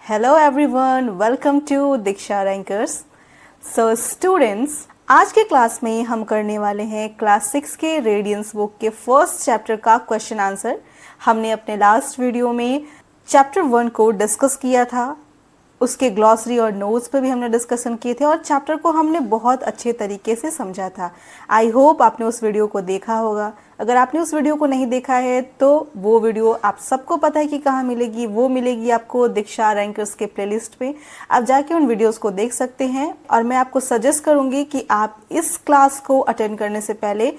Hello everyone, welcome to Diksha rankers. So students, आज के class में हम करने वाले हैं क्लास 6 के रेडियंस बुक के फर्स्ट चैप्टर का क्वेश्चन आंसर। हमने अपने लास्ट वीडियो में चैप्टर 1 को डिस्कस किया था, उसके ग्लॉसरी और नोट्स पे भी हमने डिस्कशन किए थे और चैप्टर को हमने बहुत अच्छे तरीके से समझा था। आई होप आपने उस वीडियो को देखा होगा। अगर आपने उस वीडियो को नहीं देखा है तो वो वीडियो आप सबको पता है कि कहाँ मिलेगी, वो मिलेगी आपको दीक्षा रैंकर्स के प्लेलिस्ट पे। आप जाके उन वीडियोस को देख सकते हैं और मैं आपको सजेस्ट करूँगी कि आप इस क्लास को अटेंड करने से पहले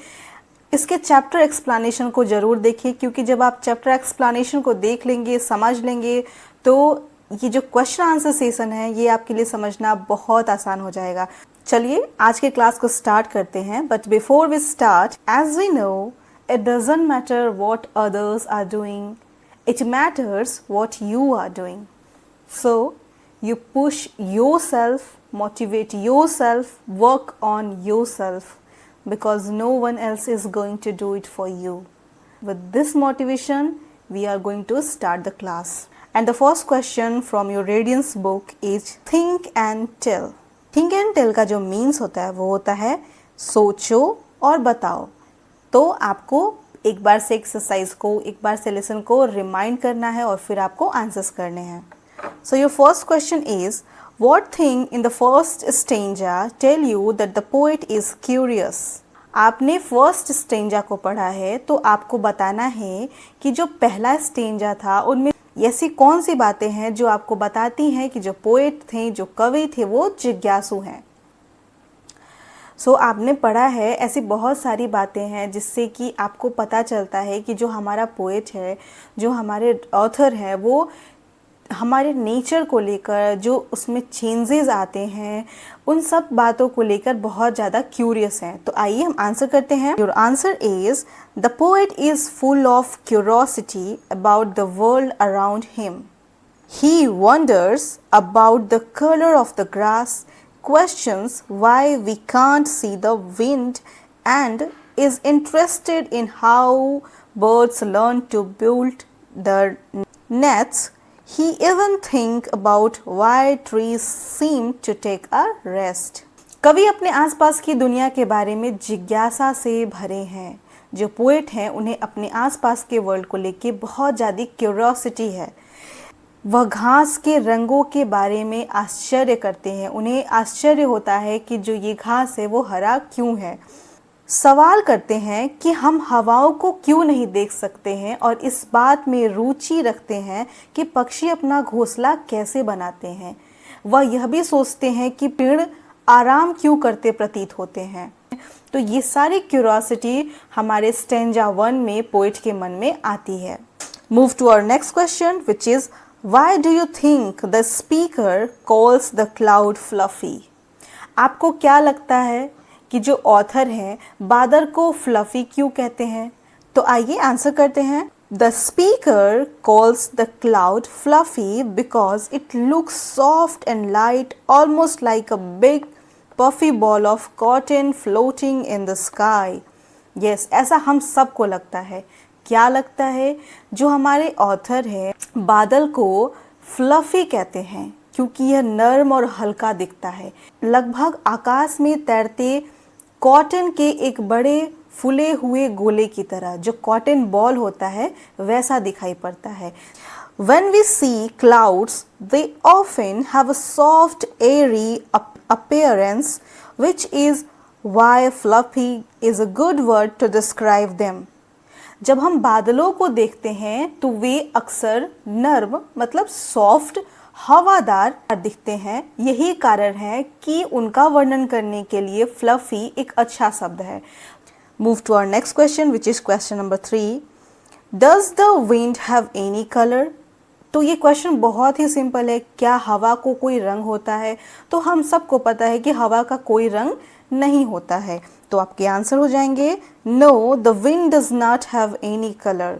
इसके चैप्टर एक्सप्लेनेशन को ज़रूर देखिए, क्योंकि जब आप चैप्टर एक्सप्लेनेशन को देख लेंगे, समझ लेंगे, तो ये जो क्वेश्चन आंसर सेशन है ये आपके लिए समझना बहुत आसान हो जाएगा। चलिए आज के क्लास को स्टार्ट करते हैं। But before we start, as we know, it doesn't matter what others are doing, it matters what you are doing. So you push yourself, motivate yourself, work on yourself, because no one else is going to do it for you. With this motivation, we are going to start the class. And the first question from your Radiance book is think and tell. Think and tell का जो means होता है वो होता है सोचो और बताओ। तो आपको एक बार से एक्सरसाइज को, एक बार से लेसन को रिमाइंड करना है और फिर आपको आंसर्स करने हैं। So your first question is, what thing in the first stanza tell you that the poet is curious? आपने फर्स्ट स्टेंजा को पढ़ा है तो आपको बताना है कि जो पहला स्टेंजा था उनमें ऐसी कौन सी बातें हैं जो आपको बताती हैं कि जो पोएट थे, जो कवि थे, वो जिज्ञासु हैं। सो आपने पढ़ा है ऐसी बहुत सारी बातें हैं जिससे कि आपको पता चलता है कि जो हमारा पोएट है, जो हमारे ऑथर है, वो हमारे नेचर को लेकर जो उसमें चेंजेस आते हैं उन सब बातों को लेकर बहुत ज़्यादा क्यूरियस हैं। तो आइए हम आंसर करते हैं। Your answer is the poet is full of curiosity about the world around him. He wonders about the colour of the grass, questions why we can't see the wind and is interested in how birds learn to build the nests. He even think about why trees seem to take a rest. कवि अपने आसपास की दुनिया के बारे में जिज्ञासा से भरे हैं। जो पोएट हैं उन्हें अपने आसपास के वर्ल्ड को लेके बहुत ज़्यादा क्यूरियोसिटी है। वह घास के रंगों के बारे में आश्चर्य करते हैं। उन्हें आश्चर्य होता है कि जो ये घास है वो हरा क्यों है। सवाल करते हैं कि हम हवाओं को क्यों नहीं देख सकते हैं और इस बात में रुचि रखते हैं कि पक्षी अपना घोंसला कैसे बनाते हैं। वह यह भी सोचते हैं कि पेड़ आराम क्यों करते प्रतीत होते हैं। तो ये सारी क्यूरियोसिटी हमारे स्टेंजा 1 में पोएट के मन में आती है। Move to our next question which is why do you think the speaker calls the cloud fluffy? आपको क्या लगता है कि जो ऑथर है बादल को फ्लफी क्यों कहते हैं? तो आइए आंसर करते हैं। The speaker calls the cloud fluffy because it looks soft and light, almost like a big puffy ball of cotton floating in the sky. Yes, ऐसा हम सबको लगता है। क्या लगता है? जो हमारे ऑथर है बादल को फ्लफी कहते हैं क्योंकि यह नर्म और हल्का दिखता है, लगभग आकाश में तैरते कॉटन के एक बड़े फूले हुए गोले की तरह। जो कॉटन बॉल होता है वैसा दिखाई पड़ता है। When we see clouds, they often have a soft, airy appearance, which is why fluffy is a good word to describe them. जब हम बादलों को देखते हैं तो वे अक्सर नर्म मतलब सॉफ्ट, हवादार दिखते हैं। यही कारण है कि उनका वर्णन करने के लिए फ्लफी एक अच्छा शब्द है। Move to our next question which is question number 3। Does the wind have any colour? तो ये क्वेश्चन बहुत ही सिंपल है। क्या हवा को कोई रंग होता है? तो हम सबको पता है कि हवा का कोई रंग नहीं होता है। तो आपके आंसर हो जाएंगे no, the wind does not have any colour.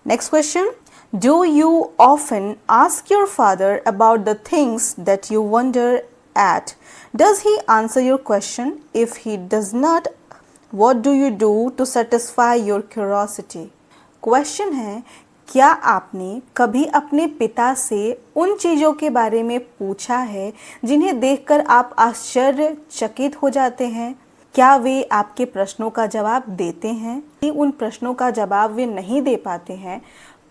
Next question, do you often ask your father about the things that you wonder at? Does he answer your question? If he does not, what do you do to satisfy your curiosity? Question है क्या आपने कभी अपने पिता से उन चीज़ों के बारे में पूछा है जिन्हें देखकर आप आश्चर्यचकित हो जाते हैं? क्या वे आपके प्रश्नों का जवाब देते हैं? यदि उन प्रश्नों का जवाब वे नहीं दे पाते हैं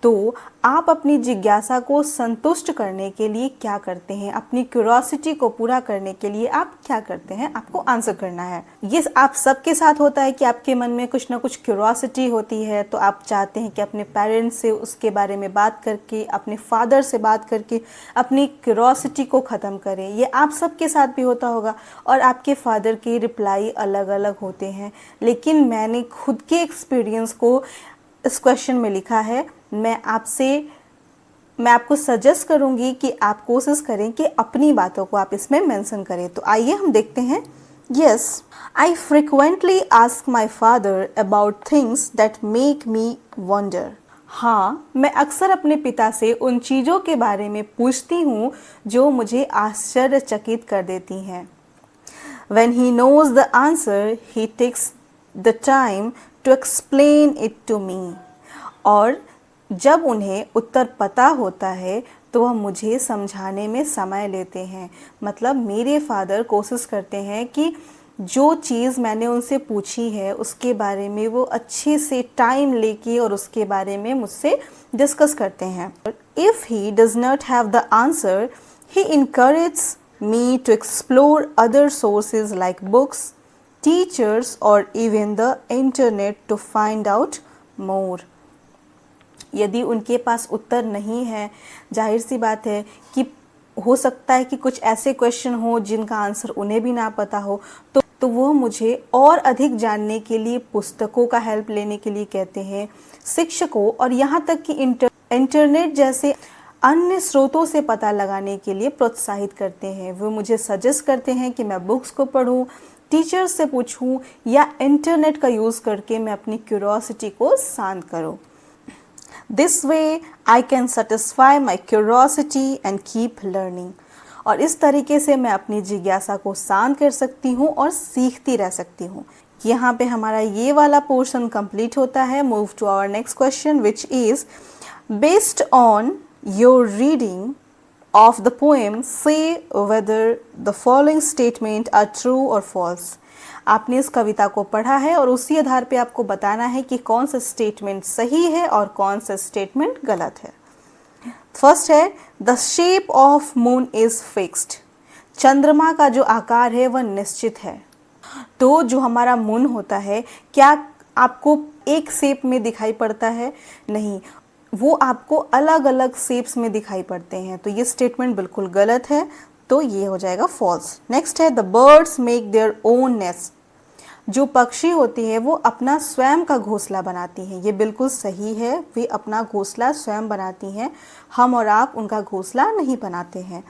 तो आप अपनी जिज्ञासा को संतुष्ट करने के लिए क्या करते हैं? अपनी क्यूरोसिटी को पूरा करने के लिए आप क्या करते हैं? आपको आंसर करना है। ये आप सबके साथ होता है कि आपके मन में कुछ ना कुछ क्यूरोसिटी होती है, तो आप चाहते हैं कि अपने पेरेंट्स से उसके बारे में बात करके, अपने फादर से बात करके अपनी क्यूरोसिटी को ख़त्म करें। ये आप सबके साथ भी होता होगा और आपके फादर के रिप्लाई अलग अलग होते हैं, लेकिन मैंने खुद के एक्सपीरियंस को इस क्वेश्चन में लिखा है। मैं आपको सजेस्ट करूंगी कि आप कोशिश करें कि अपनी बातों को आप इसमें मेंशन करें। तो आइए हम देखते हैं। Yes, I frequently ask my father about things that make me wonder. हाँ, मैं अक्सर अपने पिता से उन चीज़ों के बारे में पूछती हूँ जो मुझे आश्चर्यचकित कर देती हैं। When he knows the answer, he takes the time to explain it to me. और जब उन्हें उत्तर पता होता है तो वह मुझे समझाने में समय लेते हैं। मतलब मेरे फादर कोशिश करते हैं कि जो चीज़ मैंने उनसे पूछी है उसके बारे में वो अच्छे से टाइम लेके और उसके बारे में मुझसे डिस्कस करते हैं। If he does not have the answer, he encourages me to explore other sources like books, teachers or even the internet to find out more. यदि उनके पास उत्तर नहीं है, जाहिर सी बात है कि हो सकता है कि कुछ ऐसे क्वेश्चन हो जिनका आंसर उन्हें भी ना पता हो, तो वो मुझे और अधिक जानने के लिए पुस्तकों का हेल्प लेने के लिए कहते हैं, शिक्षकों और यहाँ तक कि इंटरनेट जैसे अन्य स्रोतों से पता लगाने के लिए प्रोत्साहित करते हैं। वो मुझे सजेस्ट करते हैं कि मैं बुक्स को पढूं, टीचर्स से पूछूं या इंटरनेट का यूज़ करके मैं अपनी क्यूरोसिटी को शांत करूं। This way I can satisfy my curiosity and keep learning. और इस तरीके से मैं अपनी जिज्ञासा को शांत कर सकती हूँ और सीखती रह सकती हूँ। यहाँ पे हमारा ये वाला पोर्शन कंप्लीट होता है। Move to our next question which is based on your reading of the poem, say whether the following statement are true or false. आपने इस कविता को पढ़ा है और उसी आधार पे आपको बताना है कि कौन सा स्टेटमेंट सही है और कौन सा स्टेटमेंट गलत है। फर्स्ट है the shape of moon is fixed. चंद्रमा का जो आकार है वह निश्चित है। तो जो हमारा मून होता है, क्या आपको एक शेप में दिखाई पड़ता है? नहीं, वो आपको अलग अलग शेप्स में दिखाई पड़ते हैं। तो ये स्टेटमेंट बिल्कुल गलत है, तो ये हो जाएगा फॉल्स। नेक्स्ट है the birds make their own nest. जो पक्षी होती है वो अपना स्वयं का घोंसला बनाती हैं। ये बिल्कुल सही है, वे अपना घोंसला स्वयं बनाती हैं, हम और आप उनका घोंसला नहीं बनाते हैं।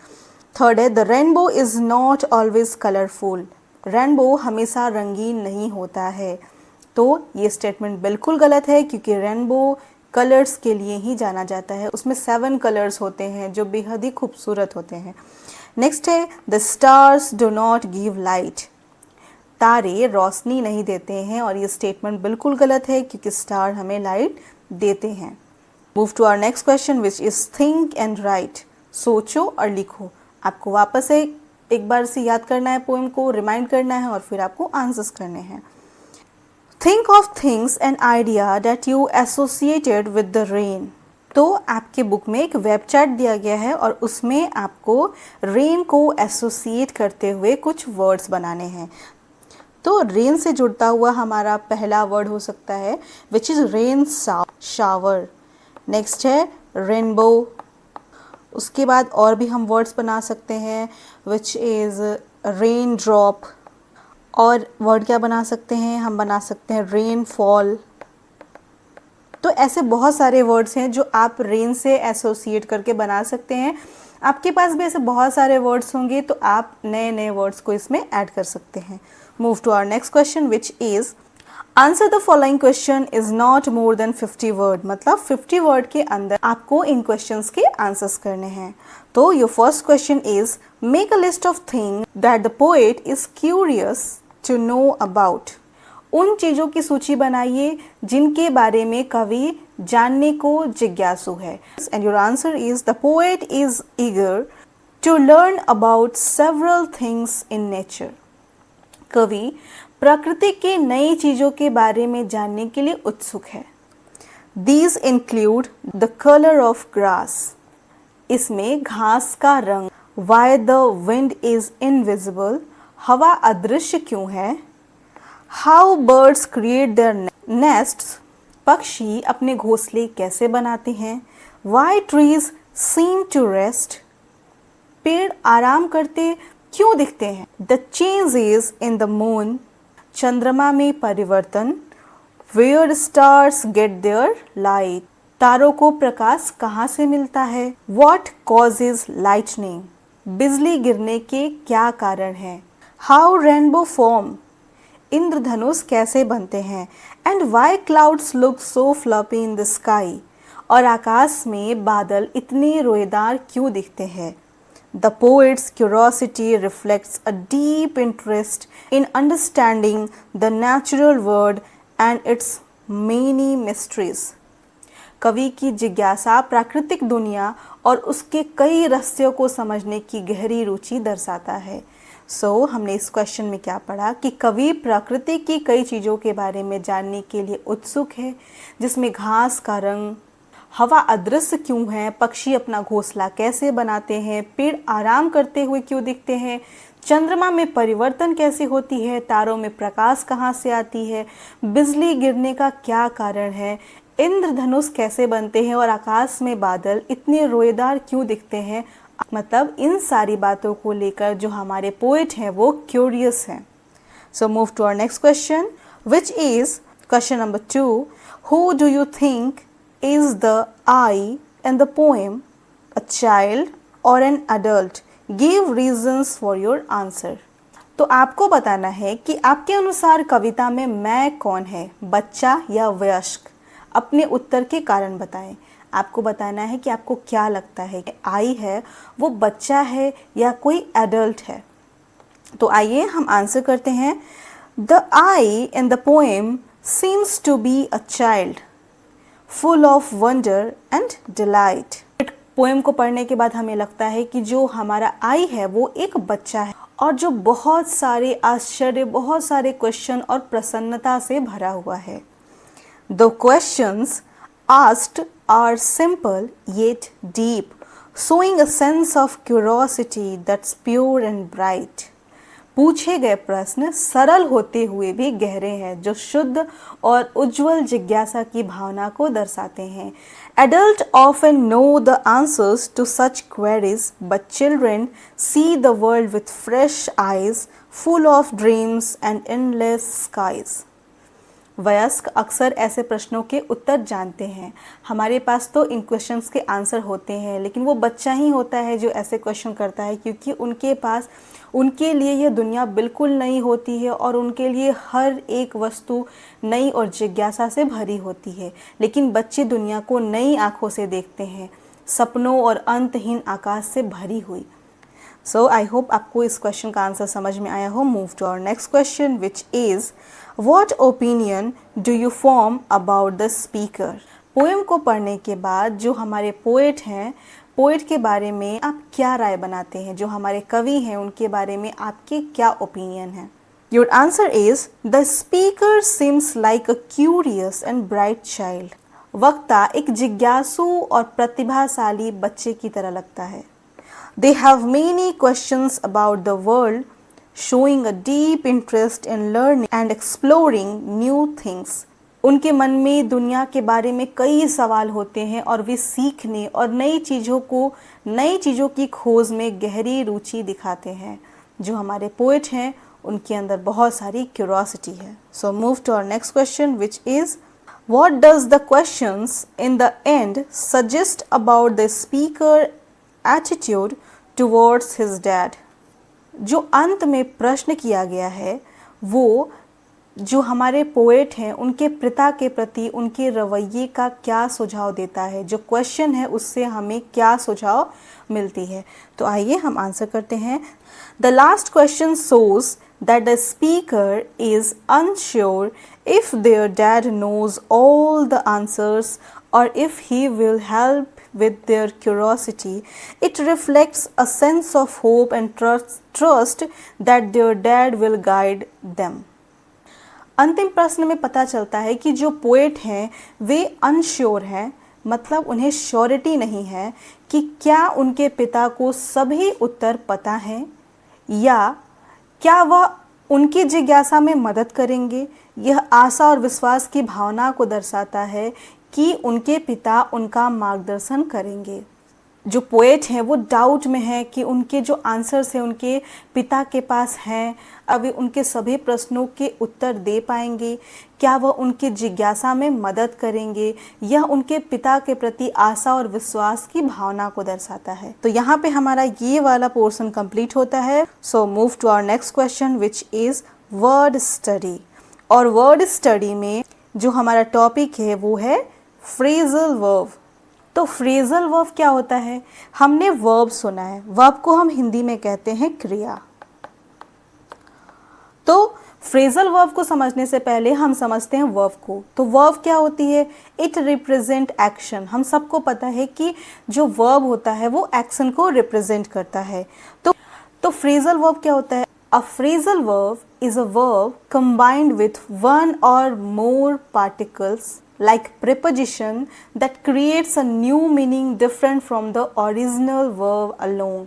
थर्ड है the rainbow is not always colourful. Rainbow हमेशा रंगीन नहीं होता है। तो ये स्टेटमेंट बिल्कुल गलत है, क्योंकि रेनबो कलर्स के लिए ही जाना जाता है। उसमें 7 कलर्स होते हैं जो बेहद ही खूबसूरत होते हैं। नेक्स्ट है the stars do not give light. तारे रोशनी नहीं देते हैं, और ये स्टेटमेंट बिल्कुल गलत है, क्योंकि स्टार हमें लाइट देते हैं। Move to our next question which is think and write. सोचो और लिखो। आपको वापस एक बार से याद करना है, पोएम को रिमाइंड करना है और फिर आपको आंसर्स करने हैं। Think of things and idea that you associated with the rain. तो आपके बुक में एक वेब चैट दिया गया है और उसमें आपको रेन को एसोसिएट करते हुए कुछ वर्ड्स बनाने हैं। तो रेन से जुड़ता हुआ हमारा पहला वर्ड हो सकता है which is rain shower. Next है रेनबो। उसके बाद और भी हम वर्ड्स बना सकते हैं विच इज़ रेन ड्रॉप। और वर्ड क्या बना सकते हैं? हम बना सकते हैं रेन फॉल। तो ऐसे बहुत सारे वर्ड्स हैं जो आप रेन से एसोसिएट करके बना सकते हैं। आपके पास भी ऐसे बहुत सारे वर्ड्स होंगे, तो आप नए नए वर्ड्स को इसमें ऐड कर सकते हैं। Move to our next question which is answer the following question is not more than 50 word. मतलब 50 वर्ड के अंदर आपको इन क्वेश्चंस के आंसर्स करने हैं। तो your first question is make a list of thing that the poet is curious to know about। उन चीज़ों की सूची बनाइए जिनके बारे में कवि जानने को जिज्ञासु है। And your answer is the poet is eager to learn about several things in nature. कवि प्रकृति के नई चीज़ों के बारे में जानने के लिए उत्सुक है। These include the color of grass. इसमें घास का रंग, why the wind is invisible, हवा अदृश्य क्यों है, how birds create their nests, पक्षी अपने घोंसले कैसे बनाते हैं, why trees seem to rest, पेड़ आराम करते क्यों दिखते हैं, the changes in the moon, चंद्रमा में परिवर्तन, Where stars get their light, तारों को प्रकाश कहाँ से मिलता है, What causes lightning, बिजली गिरने के क्या कारण हैं, How rainbow form, इंद्रधनुष कैसे बनते हैं, And why clouds look so fluffy in the sky, और आकाश में बादल इतने रोएदार क्यों दिखते हैं। The poet's curiosity reflects a deep interest in understanding the natural world and its many mysteries. कवि की जिज्ञासा प्राकृतिक दुनिया और उसके कई रहस्यों को समझने की गहरी रुचि दर्शाता है। हमने इस क्वेश्चन में क्या पढ़ा कि कवि प्रकृति की कई चीज़ों के बारे में जानने के लिए उत्सुक है, जिसमें घास का रंग, हवा अदृश्य क्यों है, पक्षी अपना घोंसला कैसे बनाते हैं, पेड़ आराम करते हुए क्यों दिखते हैं, चंद्रमा में परिवर्तन कैसे होती है, तारों में प्रकाश कहाँ से आती है, बिजली गिरने का क्या कारण है, इंद्रधनुष कैसे बनते हैं और आकाश में बादल इतने रोएदार क्यों दिखते हैं। मतलब इन सारी बातों को लेकर जो हमारे पोएट हैं वो क्यूरियस हैं। So move to our next question, which is question number 2। Who do you think is the I in the poem, a child or an adult? Give reasons for your answer. तो आपको बताना है कि आपके अनुसार कविता में मैं कौन है, बच्चा या वयस्क। अपने उत्तर के कारण बताएं। आपको बताना है कि आपको क्या लगता है कि आई है वो बच्चा है या कोई एडल्ट है। तो आइए हम आंसर करते हैं। The I in the poem seems to be a child full of wonder and delight. Poem को पढ़ने के बाद हमें लगता है कि जो हमारा आई है वो एक बच्चा है और जो बहुत सारे आश्चर्य, बहुत सारे क्वेश्चन और प्रसन्नता से भरा हुआ है। The questions asked are simple yet deep, showing a sense of curiosity that's pure and bright. पूछे गए प्रश्न सरल होते हुए भी गहरे हैं, जो शुद्ध और उज्जवल जिज्ञासा की भावना को दर्शाते हैं। Adults often know the answers to such queries, but children see the world with fresh eyes, full of dreams and endless skies. वयस्क अक्सर ऐसे प्रश्नों के उत्तर जानते हैं। हमारे पास तो इन क्वेश्चंस के आंसर होते हैं, लेकिन वो बच्चा ही होता है जो ऐसे क्वेश्चन करता है, क्योंकि उनके पास, उनके लिए ये दुनिया बिल्कुल नई होती है और उनके लिए हर एक वस्तु नई और जिज्ञासा से भरी होती है। लेकिन बच्चे दुनिया को नई आँखों से देखते हैं, सपनों और अंतहीन आकाश से भरी हुई। सो आई होप आपको इस क्वेश्चन का आंसर समझ में आया हो। Move to our next question, which is What opinion do you form about the speaker? Poem को पढ़ने के बाद जो हमारे पोएट हैं, पोएट के बारे में आप क्या राय बनाते हैं, जो हमारे कवि हैं उनके बारे में आपके क्या ओपिनियन है? Your answer is the speaker seems like a curious and bright child. वक्ता एक जिज्ञासु और प्रतिभाशाली बच्चे की तरह लगता है। They have many questions about the world, showing a deep interest in learning and exploring new things. उनके मन में दुनिया के बारे में कई सवाल होते हैं और वे सीखने और नई चीज़ों की खोज में गहरी रुचि दिखाते हैं। जो हमारे पोएट हैं उनके अंदर बहुत सारी क्यूरियोसिटी है। So move to our next question, which is what does the questions in the end suggest about the speaker attitude towards his dad? जो अंत में प्रश्न किया गया है वो जो हमारे पोएट हैं उनके पिता के प्रति उनके रवैये का क्या सुझाव देता है, जो क्वेश्चन है उससे हमें क्या सुझाव मिलती है। तो आइए हम आंसर करते हैं। The last question shows that the speaker is unsure if their dad knows all the answers or if he will help with their curiosity. It reflects a sense of hope and trust that their dad will guide them. अंतिम प्रश्न में पता चलता है कि जो poet हैं वे unsure हैं, मतलब उन्हें श्योरिटी नहीं है कि क्या उनके पिता को सभी उत्तर पता हैं या क्या वह उनकी जिज्ञासा में मदद करेंगे। यह आशा और विश्वास की भावना को दर्शाता है कि उनके पिता उनका मार्गदर्शन करेंगे। जो पोएट हैं वो डाउट में है कि उनके जो आंसर्स हैं उनके पिता के पास हैं, अब वे उनके सभी प्रश्नों के उत्तर दे पाएंगे, क्या वह उनकी जिज्ञासा में मदद करेंगे। यह उनके पिता के प्रति आशा और विश्वास की भावना को दर्शाता है। तो यहाँ पे हमारा ये वाला पोर्शन कंप्लीट होता है। So move to our next question which is word study. और वर्ड स्टडी में जो हमारा टॉपिक है वो है फ्रेजल वर्ब। तो फ्रेजल वर्ब क्या होता है? हमने वर्ब सुना है, वर्ब को हम हिंदी में कहते हैं क्रिया। तो फ्रेजल वर्ब को समझने से पहले हम समझते हैं वर्ब को। तो वर्ब क्या होती है? It represent action. हम सबको पता है कि जो वर्ब होता है वो एक्शन को रिप्रेजेंट करता है। तो फ्रेजल वर्ब क्या होता है? A phrasal verb is a verb combined with one or more particles like preposition that creates a new meaning different from the original verb alone.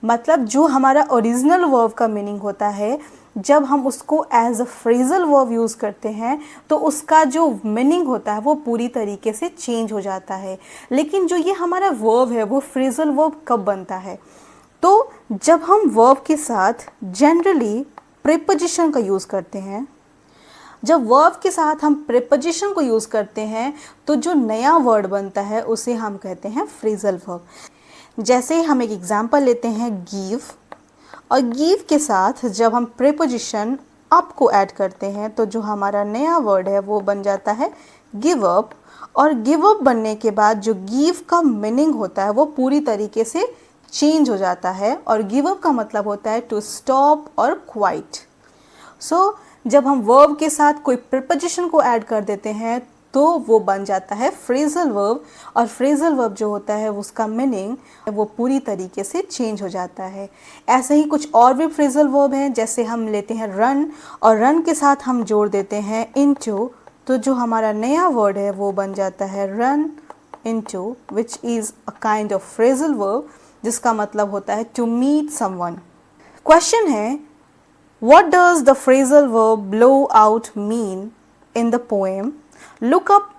मतलब जो हमारा ओरिजिनल वर्ब का मीनिंग होता है, जब हम उसको as a phrasal verb use करते हैं तो उसका जो मीनिंग होता है वो पूरी तरीके से चेंज हो जाता है। लेकिन जो ये हमारा वर्ब है वो फ्रेजल वर्ब कब बनता है? तो जब हम वर्ब के साथ जनरली प्रीपोजिशन का यूज़ करते हैं, जब वर्ब के साथ हम प्रीपोजिशन को यूज़ करते हैं तो जो नया वर्ड बनता है उसे हम कहते हैं फ्रेजल वर्ब। जैसे हम एक एग्जांपल लेते हैं गिव, और गिव के साथ जब हम प्रीपोजिशन अप को ऐड करते हैं तो जो हमारा नया वर्ड है वो बन जाता है गिव अप। और गिव अप बनने के बाद जो गिव का मीनिंग होता है वो पूरी तरीके से चेंज हो जाता है, और गिव अप का मतलब होता है टू स्टॉप और क्वाइट। सो जब हम वर्ब के साथ कोई प्रीपोजिशन को ऐड कर देते हैं तो वो बन जाता है फ्रेजल वर्ब, और फ्रेजल वर्ब जो होता है उसका मीनिंग वो पूरी तरीके से चेंज हो जाता है। ऐसे ही कुछ और भी फ्रेजल वर्ब हैं, जैसे हम लेते हैं रन, और रन के साथ हम जोड़ देते हैं इनटू, तो जो हमारा नया वर्ड है वो बन जाता है run into, which is a kind of phrasal verb, जिसका मतलब होता है टू मीट समवन। क्वेश्चन है, what does the phrasal verb blow out mean in the poem? Look up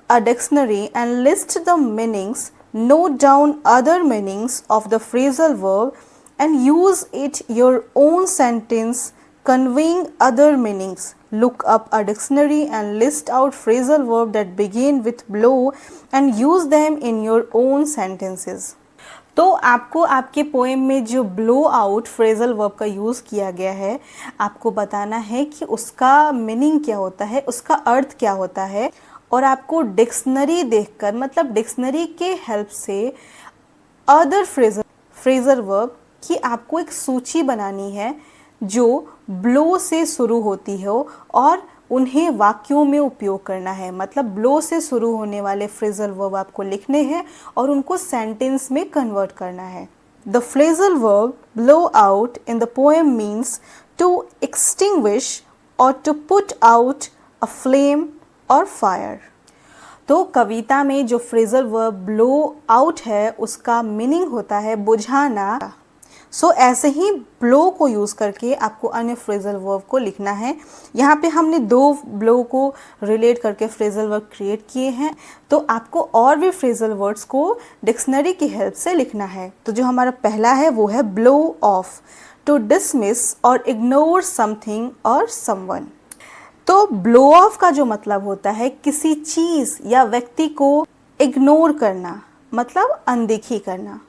a dictionary and list the meanings, note down other meanings of the phrasal verb and use it your own sentence conveying other meanings. Look up a dictionary and list out phrasal verb that begin with blow and use them in your own sentences. तो आपको आपके poem में जो blow out phrasal verb का use किया गया है, आपको बताना है कि उसका मीनिंग क्या होता है, उसका अर्थ क्या होता है, और आपको डिक्शनरी देखकर, मतलब डिक्शनरी के हेल्प से अदर फ्रेजल वर्ब की आपको एक सूची बनानी है जो ब्लो से शुरू होती हो और उन्हें वाक्यों में उपयोग करना है। मतलब ब्लो से शुरू होने वाले फ्रेजल वर्ब आपको लिखने हैं और उनको सेंटेंस में कन्वर्ट करना है। The phrasal verb blow out in the poem means to extinguish or to put out a flame or fire. तो कविता में जो फ्रेजल वर्ब ब्लो आउट है उसका मीनिंग होता है बुझाना। सो ऐसे ही ब्लो को यूज़ करके आपको अन्य फ्रेजल वर्ब को लिखना है। यहाँ पे हमने दो ब्लो को रिलेट करके फ्रेजल वर्ब क्रिएट किए हैं, तो आपको और भी फ्रेजल वर्ड्स को डिक्शनरी की हेल्प से लिखना है। तो जो हमारा पहला है वो है ब्लो ऑफ, टू डिसमिस और इग्नोर समथिंग और समवन। तो ब्लो ऑफ का जो मतलब होता है किसी चीज़ या व्यक्ति को इग्नोर करना, मतलब अनदेखी करना।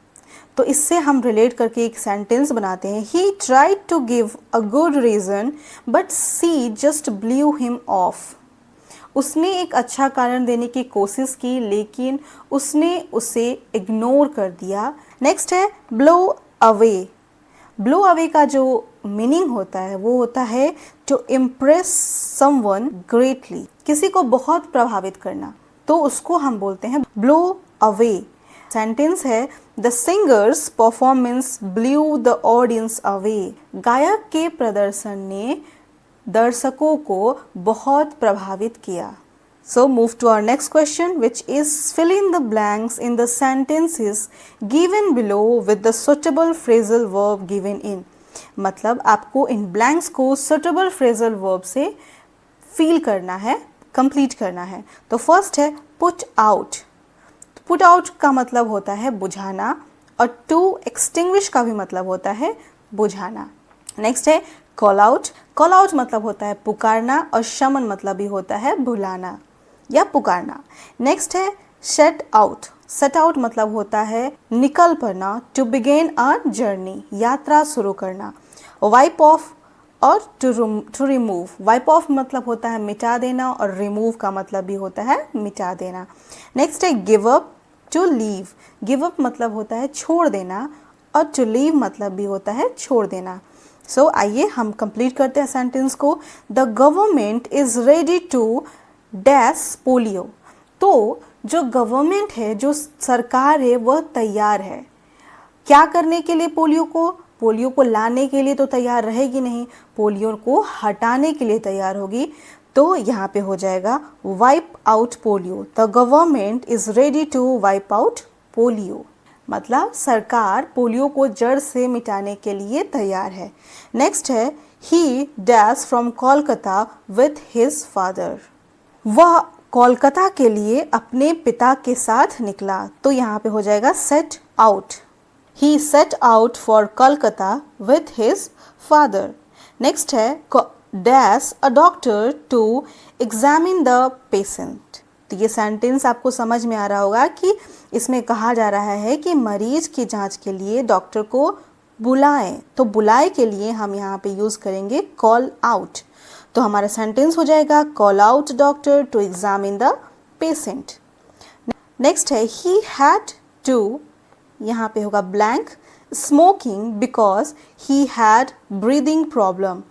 तो इससे हम रिलेट करके एक सेंटेंस बनाते हैं। He tried to give a good reason but she just blew him off. उसने एक अच्छा कारण देने की कोशिश की लेकिन उसने उसे इग्नोर कर दिया। नेक्स्ट है ब्लो अवे। ब्लो अवे का जो मीनिंग होता है वो होता है टू इम्प्रेस समवन ग्रेटली, किसी को बहुत प्रभावित करना, तो उसको हम बोलते हैं ब्लो अवे। सेंटेंस है the singers performance blue the audience away. गायक के प्रदर्शन ने दर्शकों को बहुत प्रभावित किया। So move to our next question, which is fill in the blanks in the sentences given below with the suitable phrasal verb given in। मतलब आपको इन blanks को suitable phrasal verb से fill करना है, complete करना है। तो first है put out। put out का मतलब होता है बुझाना और to extinguish का भी मतलब होता है बुझाना। नेक्स्ट है call out। call out मतलब होता है पुकारना और शमन मतलब भी होता है बुलाना या पुकारना। नेक्स्ट है set out। set out मतलब होता है निकल पड़ना, to begin a journey, यात्रा शुरू करना। wipe off और to remove। wipe off मतलब होता है मिटा देना और remove का मतलब भी होता है मिटा देना। नेक्स्ट है give up, to leave। give up मतलब होता है छोड़ देना और to leave मतलब भी होता है छोड़ देना। सो आइए हम कंप्लीट करते हैं सेंटेंस को। The government is ready to dash polio. तो जो गवर्नमेंट है, जो सरकार है, वह तैयार है क्या करने के लिए? पोलियो को लाने के लिए तो तैयार रहेगी नहीं, पोलियो को हटाने के लिए तैयार होगी। तो यहाँ पे हो जाएगा wipe out polio. The government is ready to wipe out polio, मतलब सरकार पोलियो को जड़ से मिटाने के लिए तैयार है। नेक्स्ट है ही dash from Kolkata with his father. वह कोलकाता के लिए अपने पिता के साथ निकला। तो यहाँ पे हो जाएगा set out. He set out for Kolkata with his father. Next है dash a doctor to examine the patient. तो ये सेंटेंस आपको समझ में आ रहा होगा कि इसमें कहा जा रहा है कि मरीज की जांच के लिए डॉक्टर को बुलाएं। तो बुलाए के लिए हम यहाँ पे यूज़ करेंगे कॉल आउट। तो हमारा सेंटेंस हो जाएगा call out doctor to examine the patient. Next है ही हैड टू, यहाँ पे होगा blank, smoking because he had breathing problem.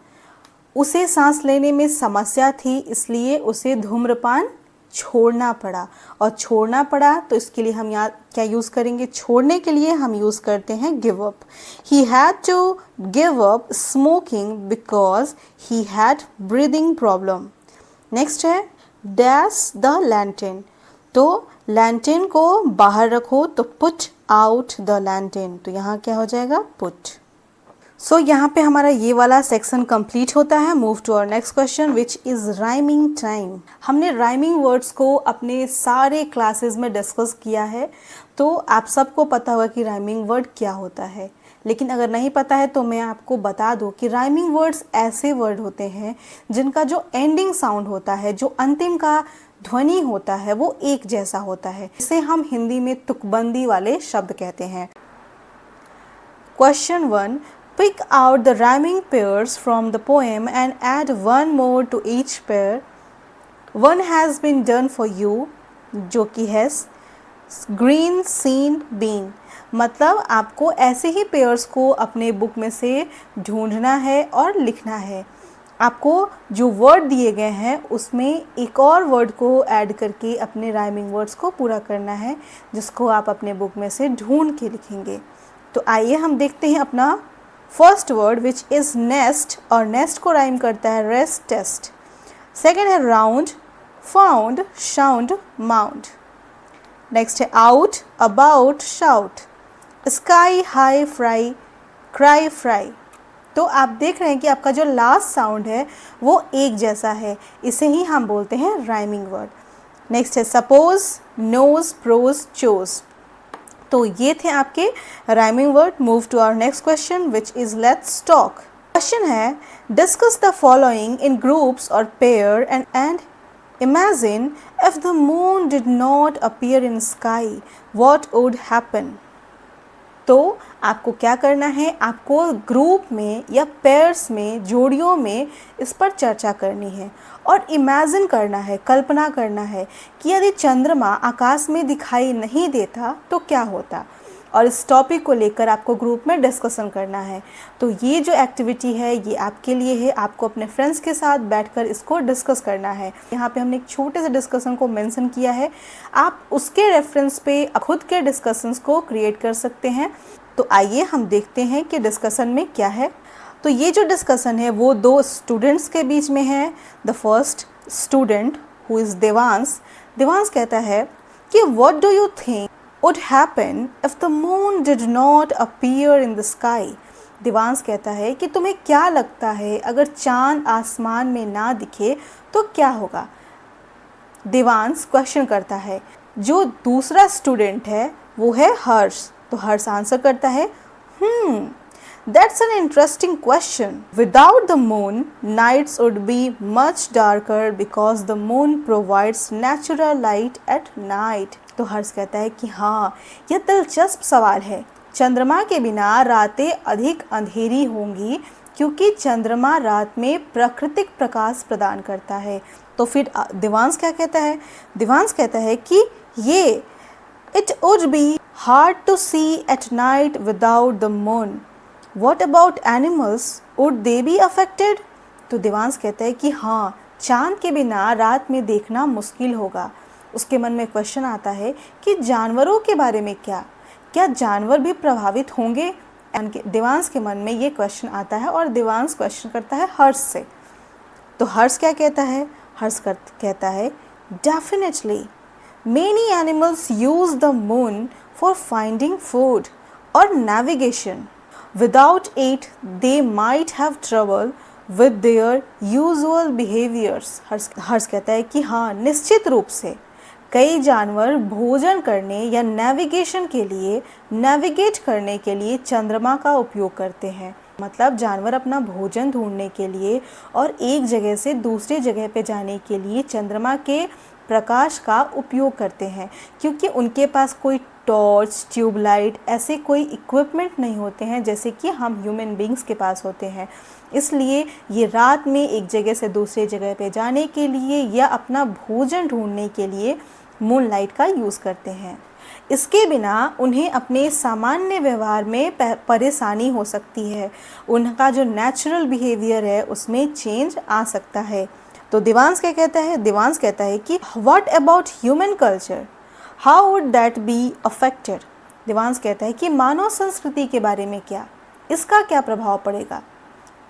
उसे सांस लेने में समस्या थी इसलिए उसे धूम्रपान छोड़ना पड़ा। और छोड़ना पड़ा तो इसके लिए हम यहाँ क्या यूज़ करेंगे? छोड़ने के लिए हम यूज़ करते हैं give up. He had to give up smoking because he had breathing problem. Next है डैश द लैंटेन। तो लैंटेन को बाहर रखो, तो पुट आउट द लैंटेन। तो यहाँ क्या हो जाएगा? पुट। सो यहाँ पे हमारा ये वाला सेक्शन कंप्लीट होता है। Move to our next question which is rhyming time. हमने राइमिंग वर्ड्स को अपने सारे क्लासेस में डिस्कस किया है, तो आप सबको पता होगा कि राइमिंग वर्ड क्या होता है। लेकिन अगर नहीं पता है तो मैं आपको बता दूं कि राइमिंग वर्ड्स ऐसे वर्ड होते हैं जिनका जो एंडिंग साउंड होता है, जो अंतिम का ध्वनि होता है, वो एक जैसा होता है। इसे हम हिंदी में तुकबंदी वाले शब्द कहते हैं। Question 1. Pick out the rhyming pairs from the poem and add one more to each pair. One has been done for you, जो कि है green, seen, been। मतलब आपको ऐसे ही पेयर्स को अपने बुक में से ढूंढना है और लिखना है। आपको जो वर्ड दिए गए हैं उसमें एक और वर्ड को ऐड करके अपने राइमिंग वर्ड्स को पूरा करना है, जिसको आप अपने बुक में से ढूंढ के लिखेंगे। तो आइए हम देखते हैं अपना first word which is nest, और नेस्ट को राइम करता है रेस्ट, टेस्ट। सेकेंड है राउंड, फाउंड, शाउंड, माउंड। नेक्स्ट है out, about, shout, sky, high, fry, cry, fry. तो आप देख रहे हैं कि आपका जो लास्ट साउंड है वो एक जैसा है, इसे ही हम बोलते हैं राइमिंग वर्ड। नेक्स्ट है सपोज, नोज, प्रोज, चोज। तो ये थे आपके rhyming word. Move to our next question which is let's talk. Question है discuss the following in groups or pair and imagine if the moon did not appear in sky what would happen. तो आपको क्या करना है, आपको group में या pairs में, जोड़ियों में इस पर चर्चा करनी है और इमेजिन करना है, कल्पना करना है कि यदि चंद्रमा आकाश में दिखाई नहीं देता तो क्या होता, और इस टॉपिक को लेकर आपको ग्रुप में डिस्कशन करना है। तो ये जो एक्टिविटी है ये आपके लिए है, आपको अपने फ्रेंड्स के साथ बैठकर इसको डिस्कस करना है। यहाँ पे हमने एक छोटे से डिस्कशन को मेंशन किया है, आप उसके रेफरेंस पे खुद के डिस्कशंस को क्रिएट कर सकते हैं। तो आइए हम देखते हैं कि डिस्कशन में क्या है। तो ये जो डिस्कशन है वो दो स्टूडेंट्स के बीच में है। The first student who is Devansh, Devansh कहता है कि what do you think would happen if the moon did not appear in the sky। Devansh कहता है कि तुम्हें क्या लगता है अगर चांद आसमान में ना दिखे तो क्या होगा। देवांश क्वेश्चन करता है। जो दूसरा स्टूडेंट है वो है हर्ष। तो हर्ष आंसर करता है That's an interesting question. Without the moon, nights would be much darker because the moon provides natural light at night। तो हर्ष कहता है कि हाँ, यह दिलचस्प सवाल है। चंद्रमा के बिना रातें अधिक अंधेरी होंगी क्योंकि चंद्रमा रात में प्राकृतिक प्रकाश प्रदान करता है। तो फिर देवांश क्या कहता है, देवांश कहता है कि ये It would be hard to see at night without the moon. What about animals? Would they be affected? तो देवांश कहता है कि हाँ, चांद के बिना रात में देखना मुश्किल होगा। उसके मन में क्वेश्चन आता है कि जानवरों के बारे में क्या जानवर भी प्रभावित होंगे। देवांश के मन में ये क्वेश्चन आता है और देवांश क्वेश्चन करता है हर्ष से। तो हर्ष क्या कहता है, हर्ष कहता है definitely many animals use the moon for finding food और navigation. Without it, they might have trouble with their usual behaviors। हर्ष कहता है कि हाँ, निश्चित रूप से कई जानवर भोजन करने या नेविगेट करने के लिए चंद्रमा का उपयोग करते हैं। मतलब जानवर अपना भोजन ढूंढने के लिए और एक जगह से दूसरी जगह पे जाने के लिए चंद्रमा के प्रकाश का उपयोग करते हैं, क्योंकि उनके पास कोई टॉर्च, ट्यूबलाइट ऐसे कोई इक्विपमेंट नहीं होते हैं जैसे कि हम ह्यूमन बींग्स के पास होते हैं। इसलिए ये रात में एक जगह से दूसरी जगह पे जाने के लिए या अपना भोजन ढूंढने के लिए मून लाइट का यूज़ करते हैं। इसके बिना उन्हें अपने सामान्य व्यवहार में परेशानी हो सकती है, उनका जो नेचुरल बिहेवियर है उसमें चेंज आ सकता है। तो देवांश क्या कहता है, देवांश कहता है कि what about human culture, how would that be affected. Devansh कहता है कि मानव संस्कृति के बारे में इसका क्या प्रभाव पड़ेगा।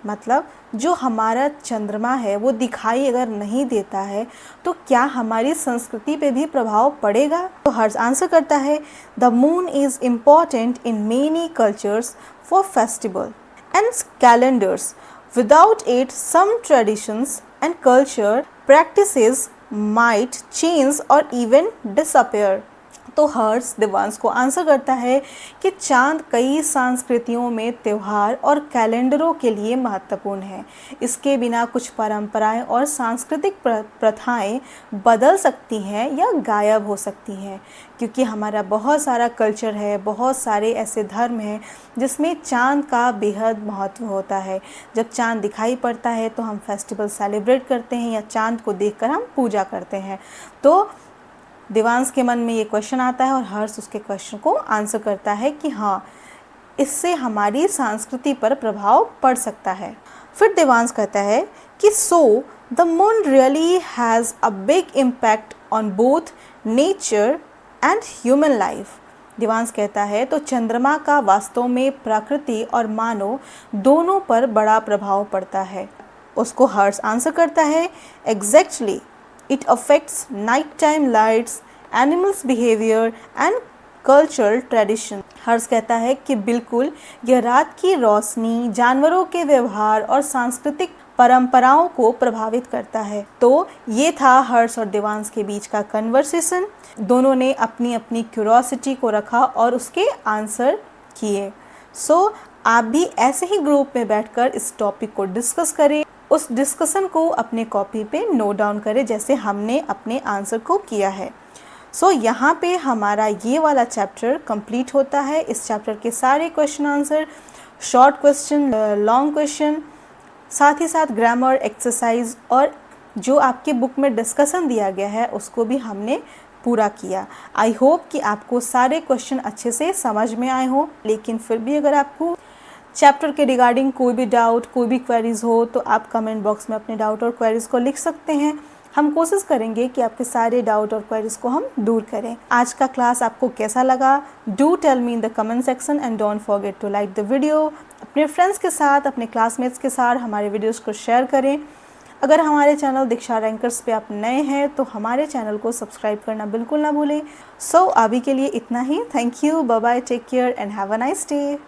मतलब जो हमारा चंद्रमा है वो दिखाई अगर नहीं देता है तो क्या हमारी संस्कृति पे भी प्रभाव पड़ेगा। तो हर्ष आंसर करता है the moon is important in many cultures for festival and calendars. Without it, some traditions and culture practices might change or even disappear। तो हर्ष देवांश को आंसर करता है कि चांद कई संस्कृतियों में त्यौहार और कैलेंडरों के लिए महत्वपूर्ण है। इसके बिना कुछ परंपराएं और सांस्कृतिक प्रथाएं बदल सकती हैं या गायब हो सकती हैं, क्योंकि हमारा बहुत सारा कल्चर है, बहुत सारे ऐसे धर्म हैं जिसमें चांद का बेहद महत्व होता है। जब चांद दिखाई पड़ता है तो हम फेस्टिवल सेलिब्रेट करते हैं या चांद को देखकर हम पूजा करते हैं। तो देवांश के मन में ये क्वेश्चन आता है और हर्ष उसके क्वेश्चन को आंसर करता है कि हाँ, इससे हमारी संस्कृति पर प्रभाव पड़ सकता है। फिर देवांश कहता है कि so the moon really has a big impact on both nature and human life. Devansh कहता है तो चंद्रमा का वास्तव में प्रकृति और मानव दोनों पर बड़ा प्रभाव पड़ता है। उसको हर्ष आंसर करता है exactly It affects nighttime lights, animals' behavior and cultural tradition। हर्ष कहता है कि बिल्कुल यह रात की रोशनी जानवरों के व्यवहार और सांस्कृतिक परंपराओं को प्रभावित करता है। तो ये था हर्ष और देवांश के बीच का कन्वर्सेशन। दोनों ने अपनी अपनी क्यूरोसिटी को रखा और उसके आंसर किए। सो आप भी ऐसे ही ग्रुप में बैठकर इस टॉपिक को डिस्कस करें, उस डिस्कशन को अपने कॉपी पे नोट डाउन करें जैसे हमने अपने आंसर को किया है। सो यहाँ पे हमारा ये वाला चैप्टर कंप्लीट होता है। इस चैप्टर के सारे question answer, short question, long question, साथ ही साथ ग्रामर एक्सरसाइज और जो आपकी बुक में डिस्कशन दिया गया है उसको भी हमने पूरा किया। आई होप कि आपको सारे क्वेश्चन अच्छे से समझ में आए हो, लेकिन फिर भी अगर आपको चैप्टर के रिगार्डिंग कोई भी डाउट, कोई भी क्वेरीज हो तो आप कमेंट बॉक्स में अपने डाउट और क्वेरीज को लिख सकते हैं। हम कोशिश करेंगे कि आपके सारे डाउट और क्वेरीज को हम दूर करें। आज का क्लास आपको कैसा लगा? Do tell me in the comment section and don't forget to like the video. अपने फ्रेंड्स के साथ, अपने क्लासमेट्स के साथ हमारे वीडियोज़ को शेयर करें। अगर हमारे चैनल दीक्षा रैंकर्स पे आप नए हैं तो हमारे चैनल को सब्सक्राइब करना बिल्कुल ना भूलें। सो अभी के लिए इतना ही। Thank you, bye bye, take care and have a nice day.